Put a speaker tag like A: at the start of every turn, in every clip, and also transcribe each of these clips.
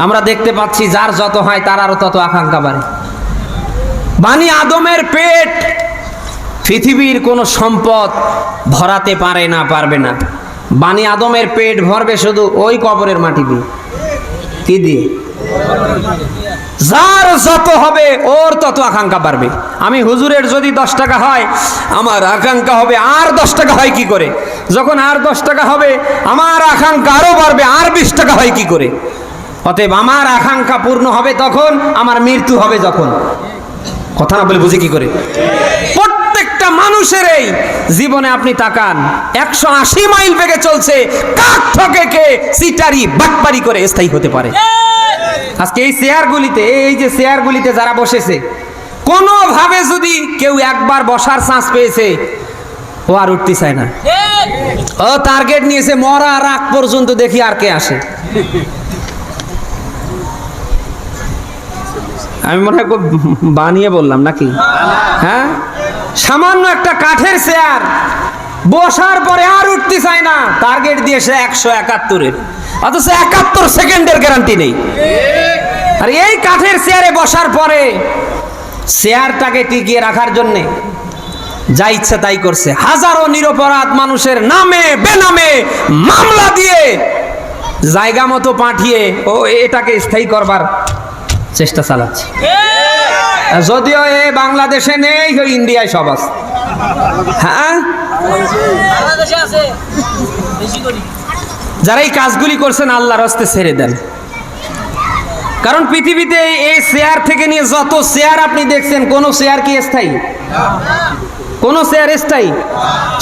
A: আমরা দেখতে পাচ্ছি যার যত হয় তার আরো তত আকাঙ্ক্ষা বাড়ে। বানি আদমের পেট পৃথিবীর কোনো সম্পদ ভরাতে পারে না, পারবে না। বানি আদমের পেট ভরবে শুধু ওই কবরের মাটি দিয়ে। কি দিয়ে? যার যত হবে ওর তত আকাঙ্ক্ষা বাড়বে। আমি হুজুরের যদি 10 টাকা হয় আমার আকাঙ্ক্ষা হবে আর 10 টাকা হয় কি করে। যখন আর 10 টাকা হবে আমার আকাঙ্ক্ষা আরো বাড়বে আর 20 টাকা হয় কি করে। অতএব আমার আকাঙ্ক্ষা পূর্ণ হবে তখন, আমার মৃত্যু হবে যখন। কথা না বলে বুঝি কি করে? প্রত্যেকটা মানুষের এই জীবনে আপনি তাকান, 180 মাইল বেগে চলছে, কাক ঠকে কে সিটারি বাটপারি করে স্থায়ী হতে পারে। আজকে এই চেয়ারগুলিতে, এই যে চেয়ারগুলিতে যারা বসেছে, কোনোভাবে যদি কেউ একবার বসার চান্স পেয়েছে ও আর উঠতে চায় না। ও টার্গেট নিয়েছে মরার আগ পর্যন্ত দেখি আর কে আসে। আমি মনে হয় বানিয়ে বললাম নাকি? হ্যাঁ, সামান্য একটা কাঠের চেয়ার বসার পরে আর উঠতে চায় না, টার্গেট দিয়েছে 171-এর, অথচ 71 সেকেন্ডের গ্যারান্টি নেই। আর এই কাঠের চেয়ারে বসার পরে চেয়ারটাকে টিকিয়ে রাখার জন্যে যা ইচ্ছা তাই করছে। হাজারো নিরপরাধ মানুষের নামে বেনামে মামলা দিয়ে জায়গা মতো পাঠিয়ে ও এটাকে স্থায়ী করবার চেষ্টা চালাচ্ছে। যদিও এ বাংলাদেশে নেই, ইন্ডিয়ায় সব আছে। হ্যাঁ, যারা এই কাজগুলি করছেন আল্লাহর রাস্তে ছেড়ে দেন। কারণ পৃথিবীতে এই চেয়ার থেকে নিয়ে যত চেয়ার আপনি দেখছেন, কোন চেয়ার কি স্থায়ী? কোন চেয়ার স্থায়ী?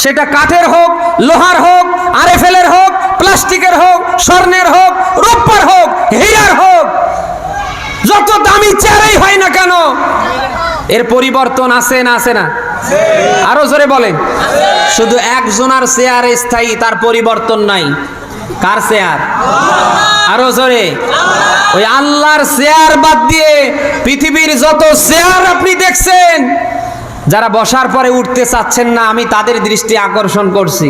A: সেটা কাঠের হোক, লোহার হোক, আরএফএল-এর হোক, প্লাস্টিকের হোক, স্বর্ণের হোক, রূপার হোক, হীরার হোক, যত দামি চেয়ারই হয় না কেন এর পরিবর্তন আছে না? আছে না? আরো জোরে বলেন। শুধু একজনের চেয়ার স্থায়ী, তার পরিবর্তন নাই। কার চেয়ার? আরো জোরে। ওই আল্লাহর চেয়ার বাদ দিয়ে পৃথিবীর যত চেয়ার আপনি দেখছেন, যারা বসার পরে উঠতে চাচ্ছেন না, আমি তাদের দৃষ্টি আকর্ষণ করছি।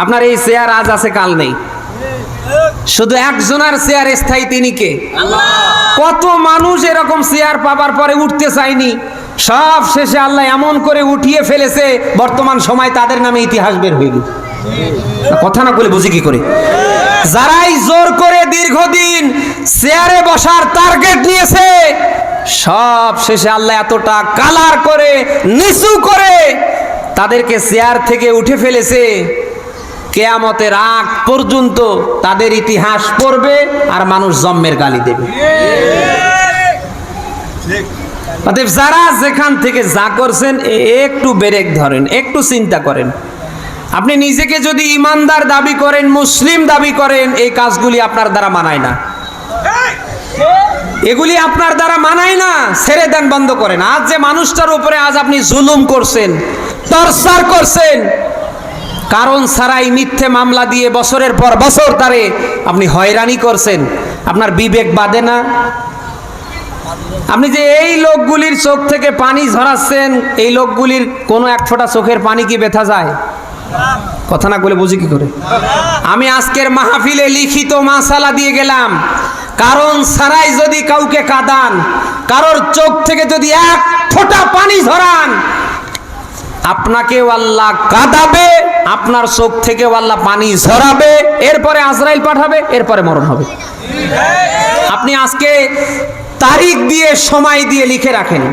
A: আপনার এই চেয়ার আজ আছে কাল নেই। শুধু একজনের চেয়ার স্থায়ী, তিনি কে? কত মানুষ এরকম চেয়ার পাবার পরে উঠতে চায়নি, সব শেষে আল্লাহ এমন করে উঠিয়ে ফেলেছে, বর্তমান সময় তাদের নামে ইতিহাস বের হয়ে গেছে। কথা না বলে বুঝি কি করে? যারাই জোর করে দীর্ঘদিন চেয়ারে বসার টার্গেট নিয়েছে, সব শেষে আল্লাহ এতটা কালার করে নিচু করে তাদেরকে চেয়ার থেকে উঠে ফেলেছে। কিয়ামতের আগ পর্যন্ত তাদের ইতিহাস পড়বে আর মানুষ জম্মের গালি দেবে। অতএব যারা যেখান থেকে যা করছেন একটু ব্রেক ধরেন, একটু চিন্তা করেন। আপনি নিজেকে যদি ইমানদার দাবি করেন, মুসলিম দাবি করেন, এই কাজগুলি আপনার দ্বারা মানায় না। এগুলি আপনার দ্বারা মানায় না, ছেড়ে দেন, বন্ধ করেন। আজ যে মানুষটার উপরে আজ আপনি জুলুম করছেন, টর্চার করছেন, কারণ ছাড়াই মিথ্যে মামলা দিয়ে বছরের পর বছর তারে আপনি হয়রানি করছেন, আপনার বিবেক বাদে না? আপনি যে এই লোকগুলির চোখ থেকে পানি ঝরাচ্ছেন, এই লোকগুলির কোনো এক ফোঁটা চোখের পানি কি ব্যথা যায়? কথা না বলে বুঝি কি করে? আমি আজকের মাহফিলে লিখিত মাসালা দিয়ে গেলাম, কারণ ছাড়াই যদি কাউকে কাঁদান, কারোর চোখ থেকে যদি এক ফোঁটা পানি ঝরান, আপনাকেও আল্লাহ কাঁদাবে, আপনার চোখ থেকেও আল্লাহ পানি ঝরাবে, এরপরে আজরাইল পাঠাবে, এরপরে মরণ হবে। আপনি আজকে তারিখ দিয়ে, সময় দিয়ে লিখে রাখেন।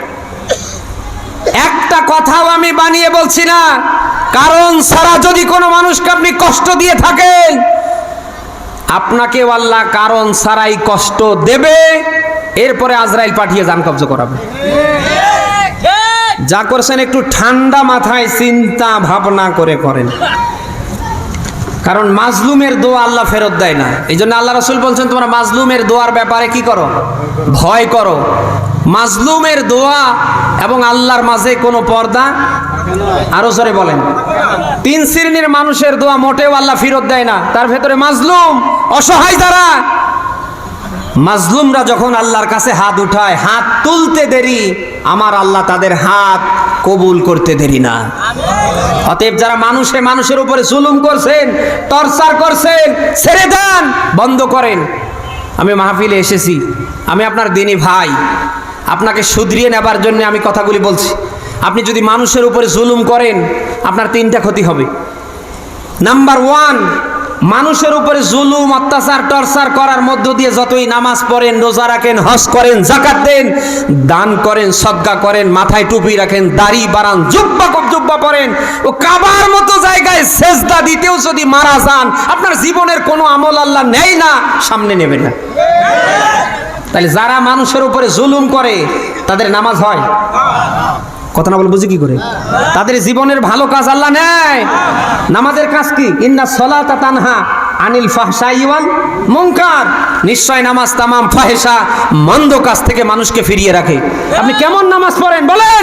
A: একটা কথাও আমি বানিয়ে বলছি না। কারণ ছাড়া যদি কোনো মানুষকে আপনি কষ্ট দিয়ে থাকেন, আপনাকেও আল্লাহ কারণ ছাড়াই কষ্ট দেবে, এরপরে আজরাইল পাঠিয়ে জান কবজ করাবে। যা করছেন একটু ঠান্ডা মাথায় চিন্তা ভাবনা করে করেন। কারণ মাজলুমের দোয়া আল্লাহ ফেরত দেয় না। এই জন্য আল্লাহ রাসূল বলছেন, তোমরা মাজলুমের দোয়ার ব্যাপারে কি করো? ভয় করো। মাজলুমের দোয়া এবং আল্লাহর মাঝে কোনো পর্দা? আরো জোরে বলেন। 3 শ্রেণীর মানুষের দোয়া মোটেও আল্লাহ ফেরত দেয় না, তার ভেতরে মাজলুম, অসহায় যারা। মাজলুমরা যখন আল্লাহর কাছে হাত উঠায়, হাত তুলতে দেরি, আমার আল্লাহ তাদের হাত কবুল করতে দেরি না। অতএব যারা মানুষের উপরে জুলুম করছেন, টর্চার করছেন, ছেড়ে দেন, বন্ধ করেন। আমি মাহফিলে এসেছি, আমি আপনার দিনী ভাই, আপনাকে শুধরিয়ে নেবার জন্য আমি কথাগুলি বলছি। আপনি যদি মানুষের উপরে জুলুম করেন, আপনার তিনটা ক্ষতি হবে। নাম্বার ওয়ান, মানুষের উপরে জুলুম, অত্যাচার, টর্চার করার মধ্য দিয়ে যতই নামাজ পড়েন, রোজা রাখেন, হজ করেন, যাকাত দেন, দান করেন, সদকা করেন, মাথায় টুপি রাখেন, দাড়ি বাড়ান, জুব্বা পরেন, ও কাবার মতো জায়গায় সেজদা দিতেও যদি মারা যান, আপনার জীবনের কোনো আমল আল্লাহ নেয় না, সামনে নেবে না। তাহলে যারা মানুষের উপরে জুলুম করে তাদের নামাজ হয়? কথা না বলে বুঝি কি করে? তাদের জীবনের ভালো কাজ আল্লাহ নেয়। নামাজের কাজ কি? ইন্না সলাতা তানহা আনিল ফাহশাই ওয়াল মুনকার। নিশ্চয় নামাজ তামাম ফাহেশা, মন্দ কাজ থেকে মানুষকে ফিরিয়ে রাখে। আপনি কেমন নামাজ পড়েন বলেন?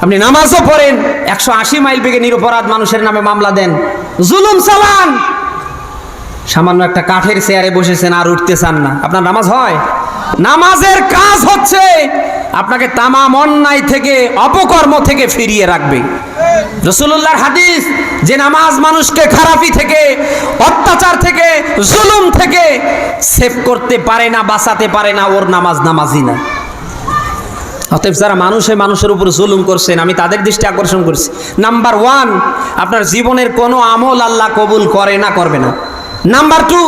A: আপনি নামাজও পড়েন, 180 মাইল বেগে নিরপরাধ মানুষের নামে মামলা দেন, জুলুম চালান, সামান্য একটা কাঠের চেয়ারে বসেছেন আর উঠতে চান না, আপনার নামাজ হয়? নামাজের কাজ হচ্ছে আপনাকে তামাম অন্যায় থেকে, অপকর্ম থেকে ফিরিয়ে রাখবে। রাসূলুল্লাহর হাদিস, যে নামাজ মানুষকে খারাপি থেকে, অত্যাচার থেকে, জুলুম থেকে সেভ করতে পারে না, বাঁচাতে পারে না, ওর নামাজ নামাজই না। অতএব যারা মানুষের উপর জুলুম করছেন, আমি তাদের দৃষ্টি আকর্ষণ করছি। নাম্বার ওয়ান, আপনার জীবনের কোনো আমল আল্লাহ কবুল করে না, করবে না। নাম্বার টু,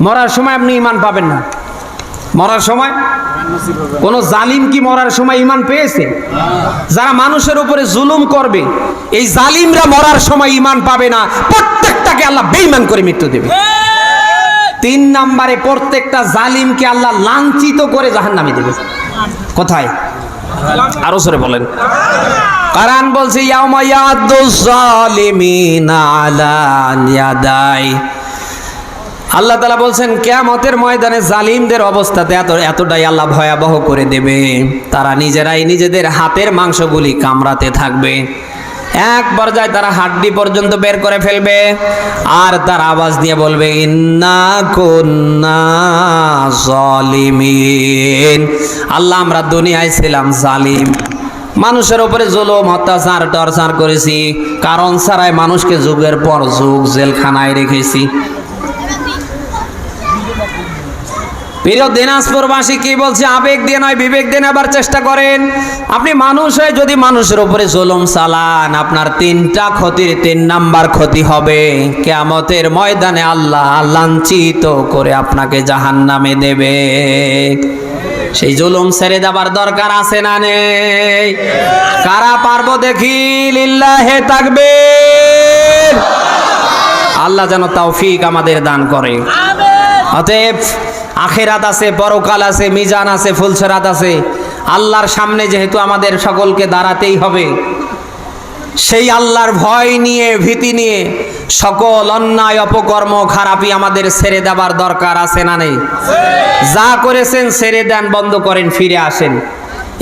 A: মরার সময় আপনি ঈমান পাবেন না। মরার সময় কোন জালিম কি মরার সময় ঈমান পেয়েছে? যারা মানুষের উপরে জুলুম করবে, এই জালিমরা মরার সময় ঈমান পাবে না, প্রত্যেকটাকে আল্লাহ বেঈমান করে মৃত্যু দেবে। 3 নম্বরে, প্রত্যেকটা জালিমকে আল্লাহ লাঞ্ছিত করে জাহান্নামে দেবে। কোথায়? আরো জোরে বলেন। কোরআন বলছে, ইয়াউমা ইয়াদুজ জালিমিনা আলা ইয়াদাই। আল্লাহ তাআলা বলছেন, কিয়ামতের ময়দানে জালিমদের অবস্থাতে এতটাই আল্লাহ ভয়াবহ করে দেবে, তারা নিজেরাই নিজেদের হাতের মাংসগুলি কামড়াতে থাকবে। এক পর্যায়ে তারা হাড্ডি পর্যন্ত বের করে ফেলবে, আর তার আওয়াজ দিয়ে বলবে, ইন্না কুন্না জালিমিন। আল্লাহ, আমরা দুনিয়ায় ছিলাম জালিম, মানুষের উপরে জুলুম, অত্যাচার, টর্চার করেছি, কারণ ছাড়াই মানুষকে যুগের পর যুগ জেলখানায় রেখেছি। প্রিয় দিনাজপুরবাসী, কি বলছে? আবেগ দিয়ে নয়, বিবেক দিয়ে নেবার চেষ্টা করেন। আপনি মানুষ হয়ে যদি মানুষের উপরে জুলুম চালান, আপনার 3টা ক্ষতির 3 নাম্বার ক্ষতি হবে। কিয়ামতের ময়দানে আল্লাহ লাঞ্ছিত করে আপনাকে জাহান্নামে দেবে। সেই জুলুম ছেড়ে দেবার দরকার আছে না নেই? কারা পারবো দেখি? লিল্লাহে তাকবীর। আল্লাহ যেন তৌফিক আমাদের দান করে। অতএব আখিরাত আছে, পরকাল আছে, মিজান আছে, ফুলসেরাত আছে। আল্লাহর সামনে যেহেতু আমাদের সকলকে দাঁড়াতেই হবে, সেই আল্লাহর ভয় নিয়ে, ভীতি নিয়ে সকল অন্যায়, অপকর্ম, খারাপি আমাদের ছেড়ে দেবার দরকার আছে না নেই? যা করেছেন ছেড়ে দেন, বন্ধ করেন, ফিরে আসেন।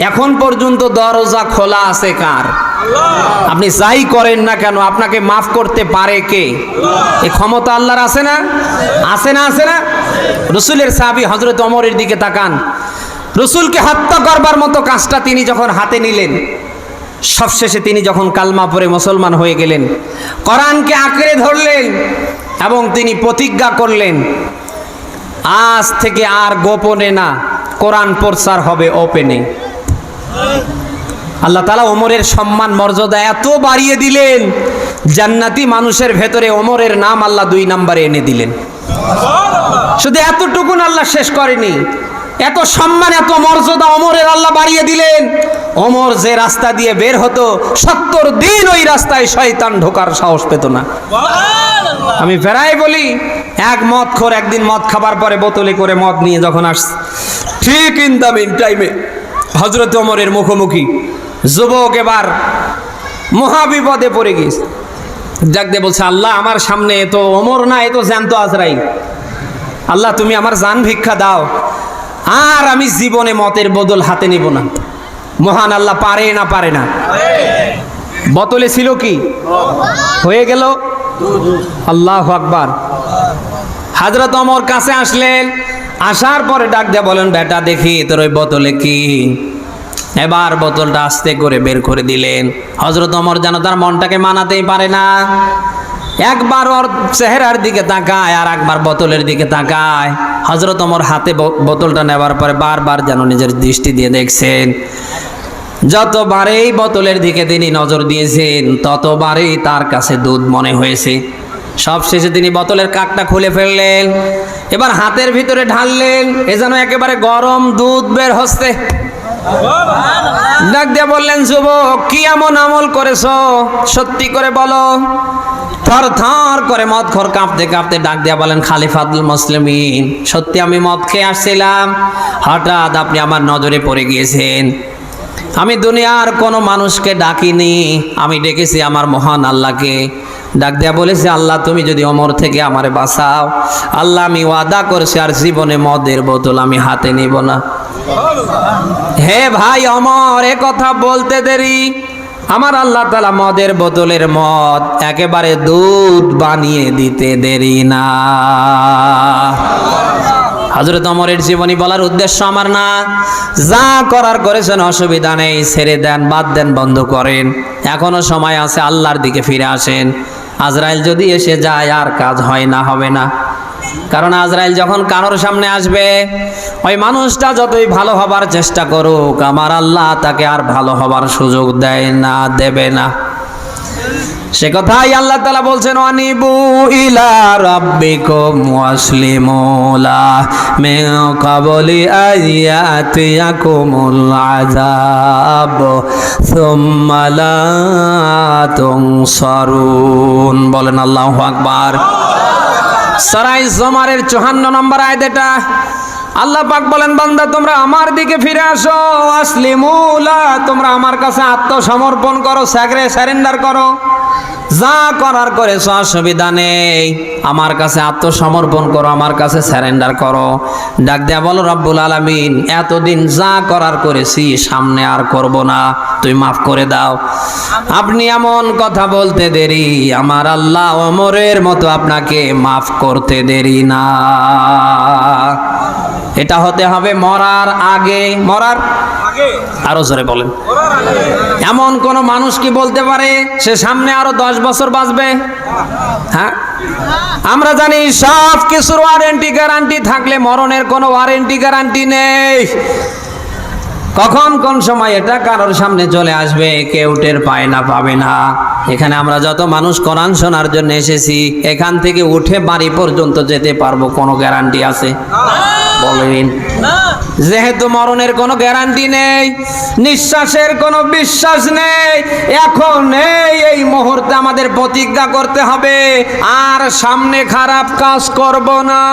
A: এখন পর্যন্ত দরজা খোলা আছে কার? আপনি যাই করেন না কেন, আপনাকে মাফ করতে পারে কে? এই ক্ষমতা আল্লাহর আছে না? আছে না? আছে না? রসুলের সাহাবী হযরত ওমরের দিকে তাকান। রসুলকে হত্যা করবার মতো কাজটা তিনি যখন হাতে নিলেন, সবশেষে তিনি যখন কালমা পড়ে মুসলমান হয়ে গেলেন, কোরআনকে আঁকড়ে ধরলেন এবং তিনি প্রতিজ্ঞা করলেন, আজ থেকে আর গোপনে না, কোরআন প্রচার হবে ওপেনে। আল্লাহ তাআলা ওমরের সম্মান, মর্যাদা এত বাড়িয়ে দিলেন, জান্নাতি মানুষের ভেতরে ওমরের নাম আল্লাহ 2 নম্বরে এনে দিলেন। শুধু এতটুকুন আল্লাহ শেষ করেনি, এত সম্মান, এত মর্যাদা ওমরের আল্লাহ বাড়িয়ে দিলেন। ওমর যে রাস্তা দিয়ে বের হতো, 70 দিন ওই রাস্তায় শয়তান ঢোকার সাহস পেত না। আমি ফেরাই বলি, এক মদখোর একদিন মদ খাবার পরে বোতলে করে মদ নিয়ে যখন আসছে, ঠিক ইন দ্য মিন টাইমে হযরত ওমরের মুখোমুখি যুবক এবার মহাবিপদে পড়ে গিয়েছে। ডাক দিয়ে বলছে, আল্লাহ, আমার সামনে এ তো ওমর না, এ তো জ্যান্ত আজরাইল। আল্লাহ, তুমি আমার জান ভিক্ষা দাও, আর আমি জীবনে মতের বদল হাতে নিব না। মহান আল্লাহ পারে না? পারে না? বোতলে ছিল কি? হয়ে গেল আল্লাহু আকবার। হযরত ওমর কাছে আসলেন, আসার পরে ডাক দিয়ে বলেন, বেটা দেখি তোর ওই বোতলে কি? এবার বোতলটা আস্তে করে বের করে দিলেন। হযরত ওমর যেন তার মনটাকে মানাতেই পারে না, একবার ওর চেহারার দিকে তাকায় আর একবার বোতলের দিকে তাকায়। হযরত ওমর হাতে বোতলটা নেবার পরে বারবার যেন নিজের দৃষ্টি দিয়ে দেখছেন। যতবারেই বোতলের দিকে তিনি নজর দিয়েছেন ততবারেই তার কাছে দুধ মনে হয়েছে। সবশেষে তিনি বোতলের কাকটা খুলে ফেললেন, এবার হাতের ভিতরে ঢাললেন, এ যেন একেবারে গরম দুধ বের হচ্ছে। ডাক দিয়ে বললেন, যুবক, কি এমন আমল করেছো? সত্যি করে বলো। থর থর করে মদখোর কাঁপতে কাঁপতে ডাক দিয়া বলেন, খালিফাতুল মুসলিমিন, সত্যি আমি মদ খেয়ে আসছিলাম, হঠাৎ আপনি আমার নজরে পড়ে গিয়েছেন। আমি দুনিয়ার কোনো মানুষকে ডাকিনি, আমি ডেকেছি আমার মহান আল্লাহকে। ডাক দিয়া বলেছে, আল্লাহ তুমি যদি ওমর থেকে আমারে বাঁচাও, আল্লাহ আমি ওয়াদা করছি আর জীবনে মদের বোতল আমি হাতে নিব না। হে ভাই ওমর, এ কথা বলতে দেরি, আমার আল্লাহ তাআলা মদের বোতলের মদ একেবারে দুধ বানিয়ে দিতে দেরি না। হযরত ওমরের জীবনী বলার উদ্দেশ্য আমার না, যা করার করেছেন, অসুবিধা নেই, ছেড়ে দেন, বাদ দেন, বন্ধ করেন, এখনো সময় আছে, আল্লাহর দিকে ফিরে আসেন। আজরাইল যদি এসে যায় আর কাজ হয় না, হবে না। কারণ আজরাইল যখন কারোর সামনে আসবে, ওই মানুষটা যতই ভালো হবার চেষ্টা করুক, আমার আল্লাহ তাকে আর ভালো হবার সুযোগ দেয় না, দেবে না। সে কথাই আল্লাহ তাআলা বলছেন, আনিবু ইলা রাব্বিকুম ওয়াসলিমু লাহু মিন ক্বাবলি আয়াতিয়াকুমুল আযাব সুম্মা লা তুনসারুন। বলেন আল্লাহু আকবার। সূরা জুমারের 54 নম্বর আয়াত এটা। আল্লাহ পাক বলেন, বান্দা তোমরা আমার দিকে ফিরে আসো, আসলিমু লা, তোমরা আমার কাছে আত্মসমর্পণ করো, সারেন্ডার করো, যা করার করেছো, অসুবিধা নেই, আমার কাছে আত্মসমর্পণ করো, আমার কাছে সারেন্ডার করো। ডাক দেয়া বলো, রব্বুল আলামিন, এতদিন যা করার করেছি, সামনে আর করব না, তুই মাফ করে দাও। আপনি এমন কথা বলতে দেরি, আমার আল্লাহ ওমরের মতো আপনাকে মাফ করতে দেরি না। এটা হতে হবে মরার আগে। মরার আগে, আরো জোরে বলেন। এমন কোন মানুষ কি বলতে পারে সে সামনে আরো 10 বছর বাঁচবে? হ্যাঁ, আমরা জানি সব কিছুর ওয়ারেন্টি গ্যারান্টি থাকলে মরণের কোনো ওয়ারেন্টি গ্যারান্টি নেই। কখন কোন সময় এটা কারোর সামনে চলে আসবে কেউ টের পায় না, পাবে না। এখানে আমরা যত মানুষ কোরআন শোনার জন্য এসেছি, এখান থেকে উঠে বাড়ি পর্যন্ত যেতে পারবো, কোনো গ্যারান্টি আছে? বলেন। যেহেতু মরণের কোনো গ্যারান্টি নেই, নিঃশ্বাসের কোনো বিশ্বাস নেই, এখন এই মুহূর্তে আমাদের প্রতিজ্ঞা করতে হবে, আর সামনে খারাপ কাজ করব না।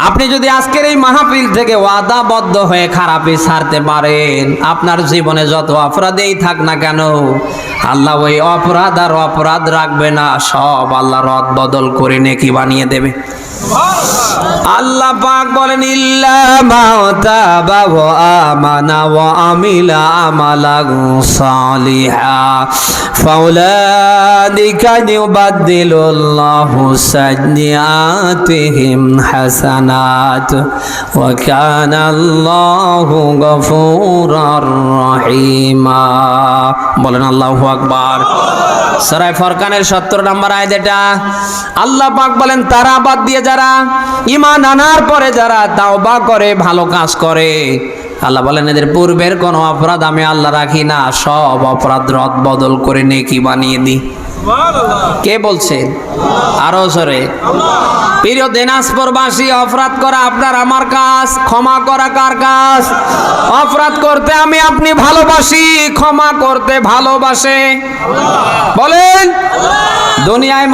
A: আপনি যদি আজকের এই মাহফিল থেকে ওয়াদাবদ্ধ হয়ে খারাপই ছাড়তে পারেন, আপনার জীবনে যত অপরাধেই থাক না কেন, আল্লাহ ওই অপরাধ আর অপরাধ রাখবে না, সব আল্লাহ রদ বদল করে নেকি বানিয়ে দেবে। আল্লাহ পাক বলেন, ইল্লা মা তাবা ওয়া আমানা ওয়া আমিলা আমালান সালিহা ফাউলাইকা ইউবাদদিলুল্লাহু সাইয়্যাতিহিম হাসানাত ওয়া কানা আল্লাহু গফুরার রহিমা। বলেন আল্লাহু আকবার। সূরা ফুরকানের 70 নম্বর আয়াত এটা। আল্লাহ পাক বলেন, তারা বাদ দিয়ে যারা ঈমান আনার পরে যারা তাওবা করে, ভালো কাজ করে, আল্লাহ বলেন এদের পূর্বের কোনো অপরাধ আমি আল্লাহ রাখি না, সব অপরাধ রদ বদল করে নেকি বানিয়ে দিই। কে বলছেন? আরো জোরে। প্রিয় দিনাজপুরবাসী, অপরাধ করা আপনার আমার কাজ, ক্ষমা করা কার কাজ? অপরাধ করতে আমি আপনি ভালোবাসি, ক্ষমা করতে ভালোবাসে। বলেন। দুনিয়ায়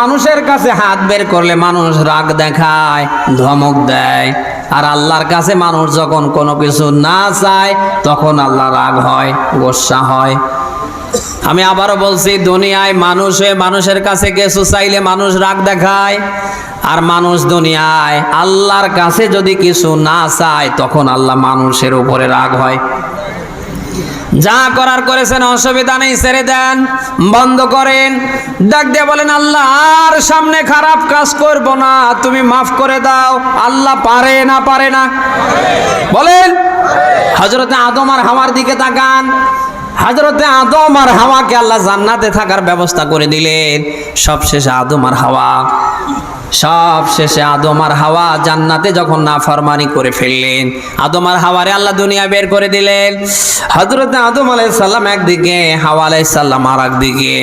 A: মানুষের কাছে হাত বের করলে মানুষ রাগ দেখায়, ধমক দেয়, আর আল্লাহর কাছে মানুষ যখন কোনো কিছু না চায় তখন আল্লাহ রাগ হয়, গোসা হয়। আমি আবারও বলছি, দুনিয়ায় মানুষের কাছে কিছু চাইলে মানুষ রাগ দেখায়, আর মানুষ দুনিয়ায় আল্লাহর কাছে যদি কিছু না চায় তখন আল্লাহ মানুষের উপরে রাগ হয়। যা করার করেছেন, অসুবিধা নেই, ছেড়ে দেন, বন্ধ করেন। ডাক দিয়ে বলেন, আল্লাহ আর সামনে খারাপ কাজ করব না, তুমি মাফ করে দাও। আল্লাহ পারে না? পারে না? বলেন। হযরতে আদম আর হাওয়ার দিকে তাকান। হযরতে আদম আর হাওয়াকে আল্লাহ জান্নাতে থাকার ব্যবস্থা করে দিলেন। সবশেষে আদম আর হাওয়া জান্নাতে যখন নাফরমানি করে ফেললেন, আদম আর হাওয়ারে আল্লাহ দুনিয়া বের করে দিলেন। হযরতে আদম আলাইহিস সালাম একদিকে, হাওয়া আলাইহিস সালাম আর একদিকে,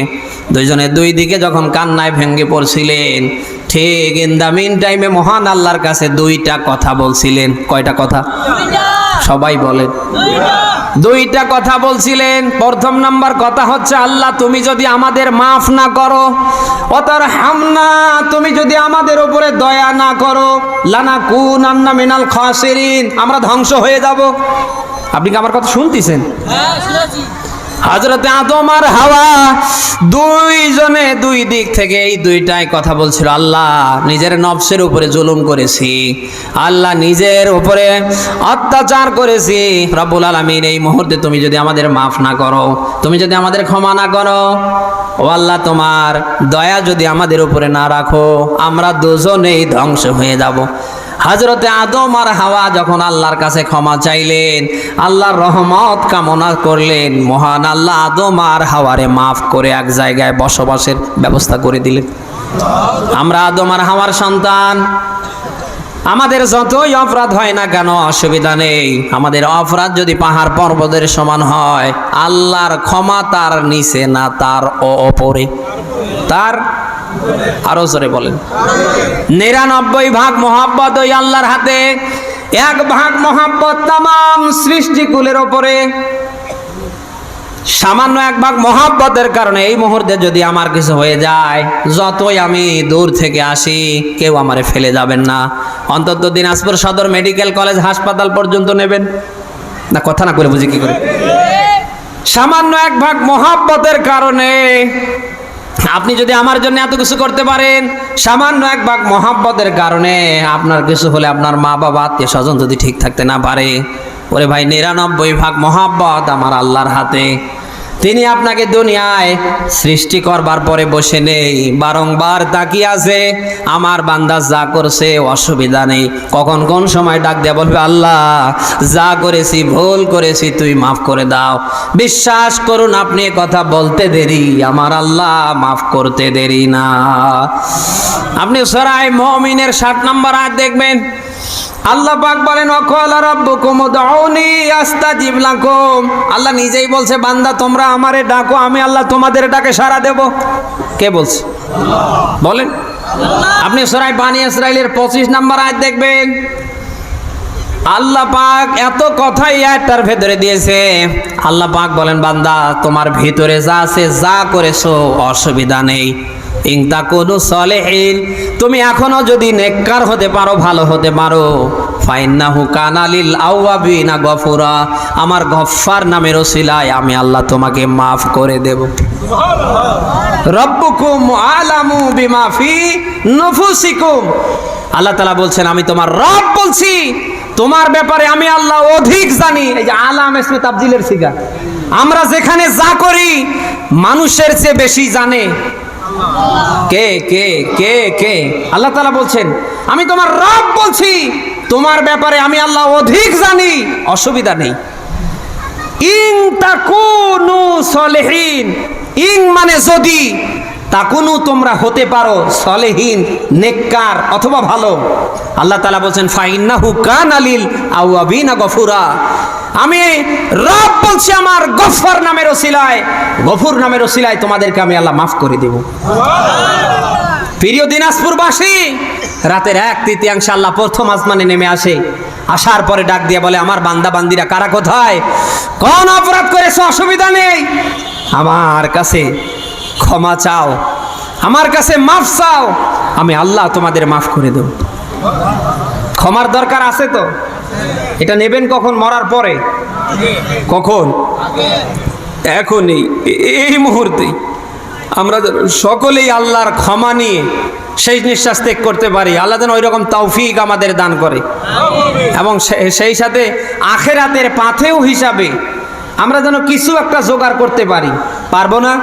A: দুইজনে দুই দিকে যখন কান্নায় ভেঙে পড়ছিলেন, ঠিক ইন দা মিন টাইমে মহান আল্লাহর কাছে দুইটা কথা বলছিলেন। কয়টা কথা? সবাই বলেন। দুইটা কথা বলছিলেন। প্রথম নাম্বার কথা হচ্ছে, আল্লাহ তুমি যদি আমাদের মাফ না করো, ওয়াতারহামনা তুমি যদি আমাদের উপরে দয়া না করো, লানাকুনান্না মিনাল খাসিরিন আমরা ধ্বংস হয়ে যাব। আপনি কি আমার কথা শুনতেছেন?
B: হ্যাঁ, শুনেছি।
A: হযরতে আদম আর হাওয়া দুইজনে দুই দিক থেকে এই দুইটাই কথা বলছিল। আল্লাহ নিজের নফসের উপরে জুলুম করেছি, আল্লাহ নিজের উপরে অত্যাচার করেছি। রব্বুল আলামিন এই মুহূর্তে তুমি যদি আমাদের মাফ না করো, তুমি যদি আমাদের ক্ষমা না করো, ও আল্লাহ তোমার দয়া যদি আমাদের উপরে না রাখো, আমরা দুজনেই ধ্বংস হয়ে যাব। হযরতে আদম আর হাওয়া যখন আল্লাহর কাছে ক্ষমা চাইলেন, আল্লাহর রহমত কামনা করলেন, মহান আল্লাহ আদম আর হাওয়ারে মাফ করে এক জায়গায় বসবাসের ব্যবস্থা করে দিলেন। আমরা আদম আর হাওয়ার সন্তান। আমাদের যতই অপরাধ হয় না কেন অসুবিধা নেই। আমাদের অপরাধ যদি পাহাড় পর্বতের সমান হয়, আল্লাহর ক্ষমা তার নিচে না, তার ওপরে। তার আরো জোরে বলেন। 99 ভাগ মহব্বত ওই আল্লাহর হাতে, 1 ভাগ মহব্বত তামাম সৃষ্টিকুলের ওপরে। সামান্য 1 ভাগ মহব্বতের কারণে এই মুহূর্তে যদি আমার কিছু হয়ে যায়, যতই আমি দূর থেকে আসি, কেউ আমারে ফেলে যাবেন না। অন্তত দিনাজপুর সদর মেডিকেল কলেজ হাসপাতাল পর্যন্ত নেবেন না। কথা না করে বুঝি কি করে? সামান্য 1 ভাগ মহব্বতের কারণে আপনি যদি আমার জন্য এত কিছু করতে পারেন, সামান্য 1 ভাগ মহব্বতের কারণে আপনার কিছু হলে, আপনার মা বাবা আত্মীয় স্বজন যদি ঠিক থাকতে না পারে, ওরে ভাই 99 ভাগ মহব্বত আমার আল্লাহর হাতে। তিনি আপনাকে দুনিয়ায় সৃষ্টি করবার পরে বসে নেই, বারংবার তাকিয়ে আছে আমার বান্দা যা করছে অসুবিধা নেই। কখন কোন সময় ডাক দেয়া বলবে, আল্লাহ যা করেছি ভুল করেছি তুই মাফ করে দাও। বিশ্বাস করুন, আপনি কথা বলতে দেরি, আমার আল্লাহ মাফ করতে দেরি না। আপনি সূরা মুমিনের 60 নম্বর আয়াত দেখবেন, আল্লাহ পাক বলেন, ওয়াকালা রাব্বুকুম উদউনি আস্তাজিব লাকুম। আল্লাহ নিজেই বলছে, বান্দা তোমরা আমারে ডাকো, আমি আল্লাহ তোমাদের ডাকে সাড়া দেব। কে বলছে? বলেন। আপনি সূরা বানী ইসরাঈলের 25 নম্বর আয়াত দেখবেন, আল্লাহ পাক এত কথাই আয়াতটার ভেতরে দিয়েছে। আল্লাহ পাক বলেন, বান্দা তোমার ভিতরে যা আছে, যা করেছো অসুবিধা নেই। ইন তাকুনু সলিহিন তুমি এখনো যদি নেককার হতে পারো, ভালো হতে পারো, ফাইন্নাহু কানা লিল আওয়াবিনা গফুরা আমার গফফার নামের ওসিলায় আমি আল্লাহ তোমাকে মাফ করে দেব। রব্বুকুম আলামু বিমা ফি নুফুসিকুম আল্লাহ তাআলা বলছেন, আমি তোমার রব বলছি, তোমার ব্যাপারে আমি আল্লাহ অধিক জানি। এই যে আলাম ইসমে তাবজিলের সিগা, আমরা যেখানে যা করি মানুষের চেয়ে বেশি জানে কে কে কে কে আল্লাহ তাআলা বলছেন, আমি তোমার রব বলছি, তোমার ব্যাপারে আমি আল্লাহ অধিক জানি, অসুবিধা নেই। ইন তাকুনু সলিহিন, ইন মানে যদি, তাকুনু তোমরা হতে পারো, সলিহিন নেককার অথবা ভালো। আল্লাহ তাআলা বলছেন, ফাইন্নাহু কানা লিল আওয়াবিনা গফুরা আমি রব বলছি, আমার গফফার নামের ওসিলায়, গফুর নামের ওসিলায় তোমাদেরকে আমি আল্লাহ মাফ করে দেব। প্রিয় দিনাজপুরবাসী, রাতের 1/3 আল্লাহ প্রথম আসমানে নেমে আসে। আসার পরে ডাক দিয়ে বলে, আমার বান্দা বান্দিরা কারা কোথায়, কোন অপরাধ করেছো, অসুবিধা নেই, আমার কাছে ক্ষমা চাও, আমার কাছে মাফ চাও, আমি আল্লাহ তোমাদের মাফ করে দেব। ক্ষমার দরকার আছে তো? এটা নেবেন কখন? মরার পরে। কখন? এখনই, এই মুহূর্তে। আমরা সকলেই আল্লাহর ক্ষমা নিয়ে সেই নিঃশ্বাস ত্যাগ করতে পারি। আল্লাহ যেন ওই রকম তৌফিক আমাদের দান করে, এবং সেই সাথে আখিরাতের পাথেও হিসাবে আমরা যেন কিছু একটা জোগাড় করতে পারি। পারবো না?